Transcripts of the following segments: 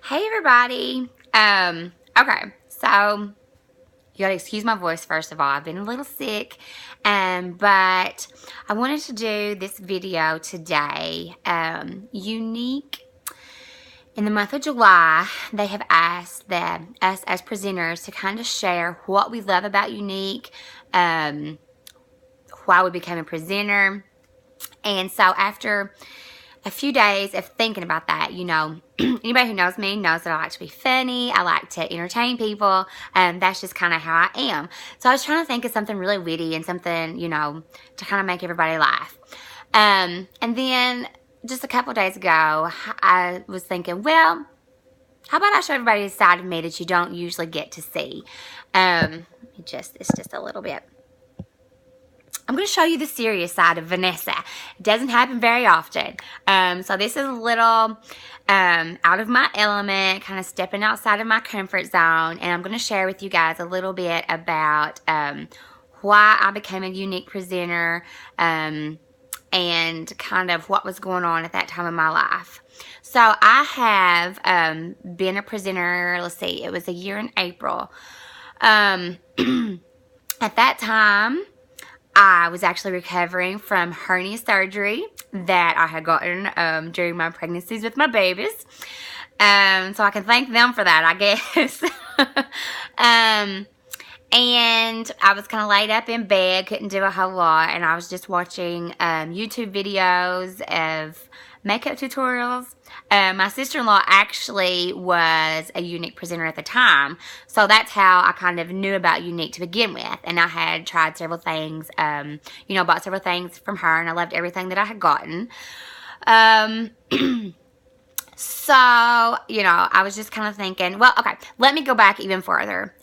Hey everybody. Okay, so you gotta excuse my voice first of all. I've been a little sick, but I wanted to do this video today. Younique, in the month of July, they have asked us as presenters to kind of share what we love about Younique, why we became a presenter, and so after a few days of thinking about that, anybody who knows me knows that I like to be funny. I like to entertain people. That's just kind of how I am. So I was trying to think of something really witty and something, to kind of make everybody laugh. And then just a couple days ago, I was thinking, well, how about I show everybody a side of me that you don't usually get to see? It's just a little bit. I'm going to show you the serious side of Vanessa. It doesn't happen very often. So this is a little out of my element, kind of stepping outside of my comfort zone. And I'm going to share with you guys a little bit about why I became a Younique presenter and kind of what was going on at that time in my life. So I have been a presenter, let's see, it was a year in April. At that time, I was actually recovering from hernia surgery that I had gotten during my pregnancies with my babies. So I can thank them for that, I guess. And I was kind of laid up in bed, couldn't do a whole lot, and I was just watching YouTube videos of makeup tutorials. My sister-in-law actually was a Younique presenter at the time, so that's how I kind of knew about Younique to begin with. And I had tried several things, bought several things from her, and I loved everything that I had gotten. So, I was just kind of thinking, well, okay, let me go back even further.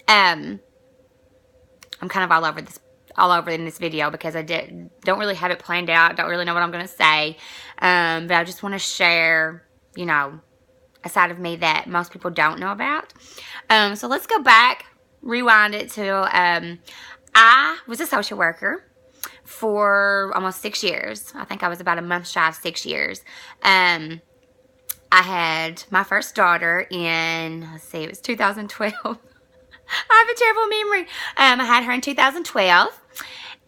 I'm kind of all over in this video because I don't really have it planned out, don't really know what I'm going to say, but I just want to share, a side of me that most people don't know about. So let's go back, rewind it to, I was a social worker for almost 6 years. I think I was about a month shy of 6 years. I had my first daughter in, let's see, it was 2012. I have a terrible memory. I had her in 2012.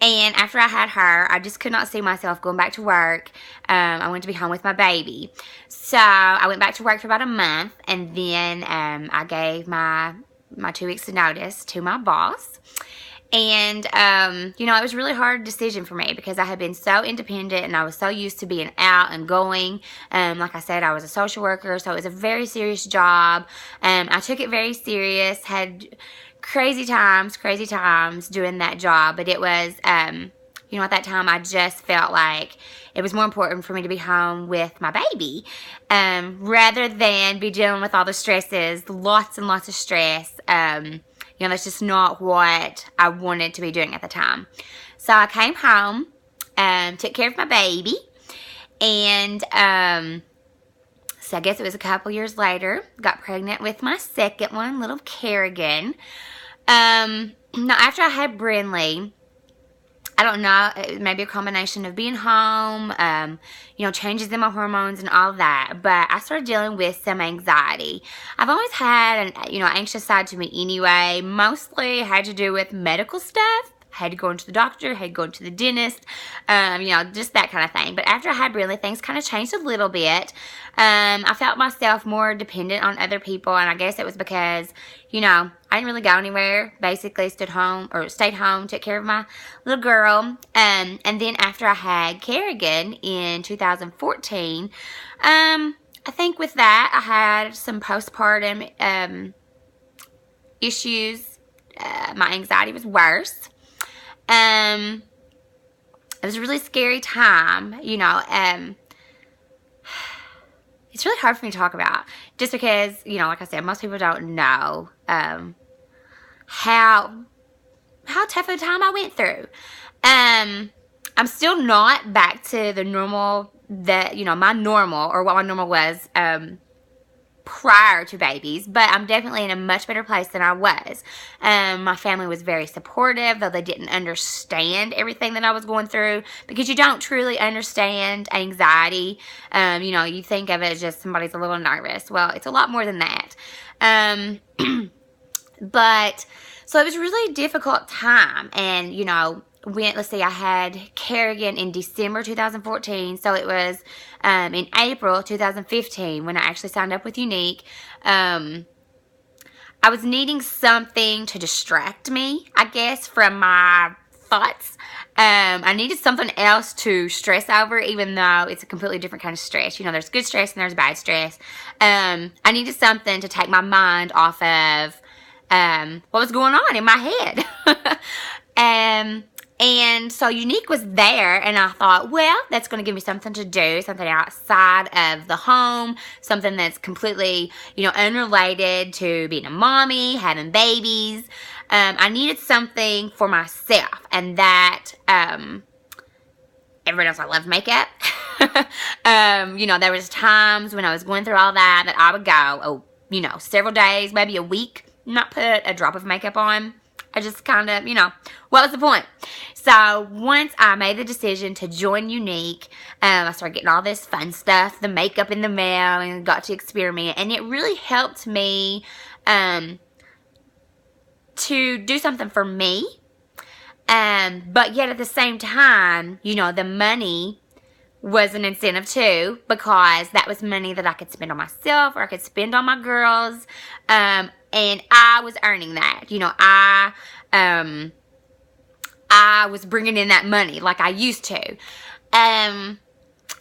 And after I had her, I just could not see myself going back to work. I wanted to be home with my baby. So I went back to work for about a month. And then I gave my 2 weeks of notice to my boss. And, it was a really hard decision for me because I had been so independent and I was so used to being out and going. Like I said, I was a social worker, so it was a very serious job. I took it very serious, had crazy times doing that job. But it was, at that time I just felt like it was more important for me to be home with my baby rather than be dealing with all the stresses, lots and lots of stress. That's just not what I wanted to be doing at the time. So I came home, took care of my baby, and so I guess it was a couple years later, got pregnant with my second one, little Kerrigan. Now, after I had Brinley, I don't know, maybe a combination of being home, changes in my hormones and all that, but I started dealing with some anxiety. I've always had an, anxious side to me anyway, mostly had to do with medical stuff. Had to go into the doctor, had to go into the dentist, just that kind of thing. But after I had Brinley, things kind of changed a little bit. I felt myself more dependent on other people, and I guess it was because, I didn't really go anywhere. Basically, stayed home, took care of my little girl. And then after I had Kerrigan in 2014, I think with that, I had some postpartum issues. My anxiety was worse. It was a really scary time, it's really hard for me to talk about just because, like I said, most people don't know, how tough of a time I went through. I'm still not back to the normal my normal, or what my normal was, prior to babies, but I'm definitely in a much better place than I was. My family was very supportive, though they didn't understand everything that I was going through, because you don't truly understand anxiety. You know, you think of it as just somebody's a little nervous. Well, it's a lot more than that. But so it was a really difficult time, and you know, let's see, I had Kerrigan in December 2014, so it was in April 2015 when I actually signed up with Younique. I was needing something to distract me, I guess, from my thoughts. I needed something else to stress over, even though it's a completely different kind of stress. You know, there's good stress and there's bad stress. I needed something to take my mind off of what was going on in my head. And so Younique was there, and I thought, well, that's going to give me something to do, something outside of the home, something that's completely, you know, unrelated to being a mommy, having babies. I needed something for myself, and that, everybody knows I love makeup. You know, there was times when I was going through all that I would go, you know, several days, maybe a week, not put a drop of makeup on. I just kind of, you know, what was the point? So once I made the decision to join Younique, I started getting all this fun stuff, the makeup in the mail, and got to experiment. And it really helped me to do something for me. But yet at the same time, you know, the money was an incentive too, because that was money that I could spend on myself, or I could spend on my girls. And I was earning that. You know, I was bringing in that money like I used to.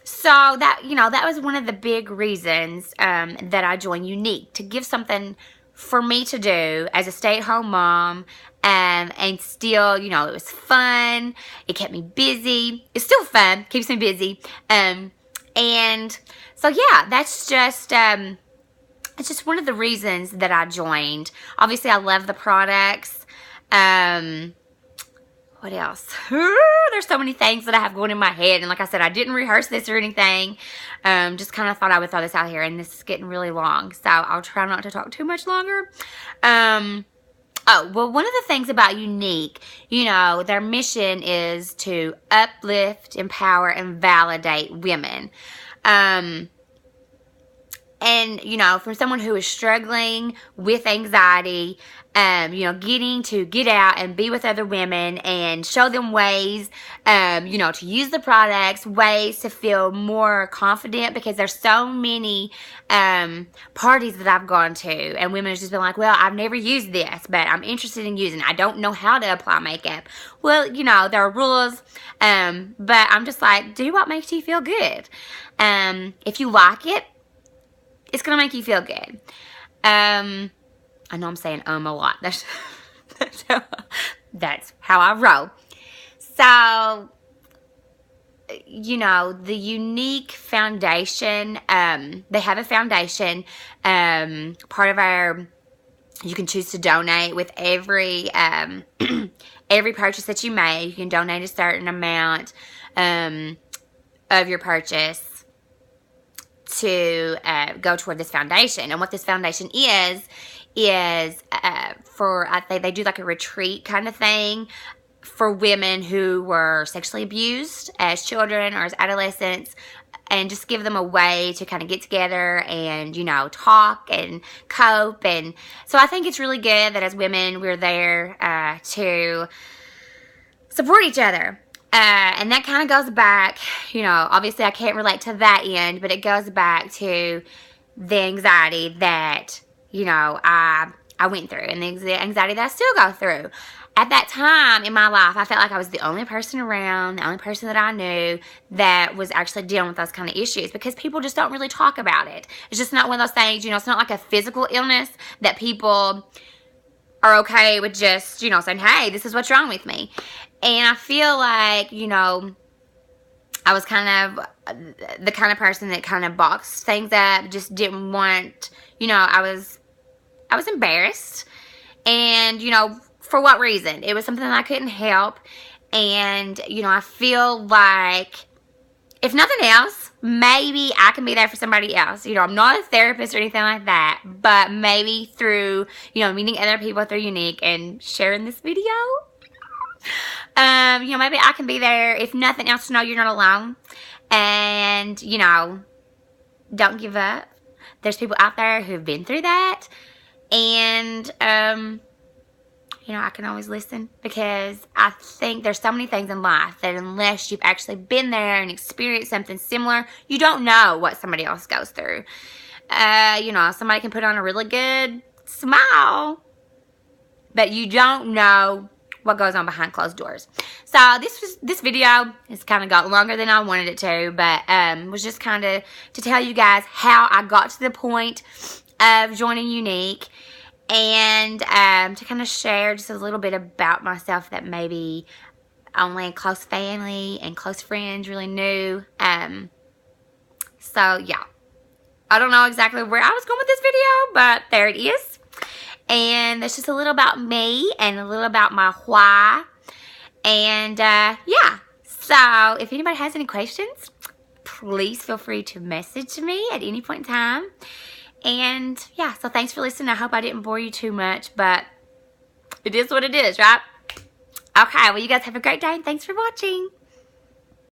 So that, you know, that was one of the big reasons that I joined Younique, to give something for me to do as a stay-at-home mom. And still, you know, it was fun. It kept me busy. It's still fun. Keeps me busy. And so, yeah, that's just... it's just one of the reasons that I joined. Obviously, I love the products. What else? There's so many things that I have going in my head. And like I said, I didn't rehearse this or anything. Just kind of thought I would throw this out here. And this is getting really long, so I'll try not to talk too much longer. Oh, well, one of the things about Younique, you know, their mission is to uplift, empower, and validate women. And, you know, from someone who is struggling with anxiety, you know, getting to get out and be with other women and show them ways, you know, to use the products, ways to feel more confident, because there's so many parties that I've gone to, and women have just been like, well, I've never used this, but I'm interested in using it. I don't know how to apply makeup. Well, you know, there are rules, but I'm just like, do what makes you feel good. If you like it, it's going to make you feel good. I know I'm saying a lot. That's how I roll. So, you know, the Younique Foundation, they have a foundation. Part of our, you can choose to donate with every purchase that you make. You can donate a certain amount of your purchase to go toward this foundation. And what this foundation is for, I think they do like a retreat kind of thing for women who were sexually abused as children or as adolescents, and just give them a way to kind of get together and, you know, talk and cope. And so I think it's really good that as women, we're there to support each other. And that kind of goes back, you know, obviously I can't relate to that end, but it goes back to the anxiety that, you know, I went through, and the anxiety that I still go through. At that time in my life, I felt like I was the only person around, the only person that I knew that was actually dealing with those kind of issues, because people just don't really talk about it. It's just not one of those things, you know, it's not like a physical illness that people are okay with just, you know, saying, hey, this is what's wrong with me. And I feel like, you know, I was kind of the kind of person that kind of boxed things up, just didn't want, you know, I was embarrassed. And, you know, for what reason? It was something that I couldn't help. And, you know, I feel like if nothing else, maybe I can be there for somebody else. You know, I'm not a therapist or anything like that, but maybe through, you know, meeting other people through Younique and sharing this video, you know, maybe I can be there, if nothing else, to know you're not alone. And, you know, don't give up. There's people out there who've been through that. And, you know, I can always listen, because I think there's so many things in life that unless you've actually been there and experienced something similar, you don't know what somebody else goes through. You know, somebody can put on a really good smile, but you don't know what goes on behind closed doors. So this video has kind of got longer than I wanted it to, but was just kind of to tell you guys how I got to the point of joining Younique, and to kind of share just a little bit about myself that maybe only close family and close friends really knew. So yeah, I don't know exactly where I was going with this video, but there it is. And that's just a little about me and a little about my why. And yeah, so if anybody has any questions, please feel free to message me at any point in time. And yeah, so thanks for listening. I hope I didn't bore you too much, but it is what it is, right? Okay, well, you guys have a great day, and thanks for watching.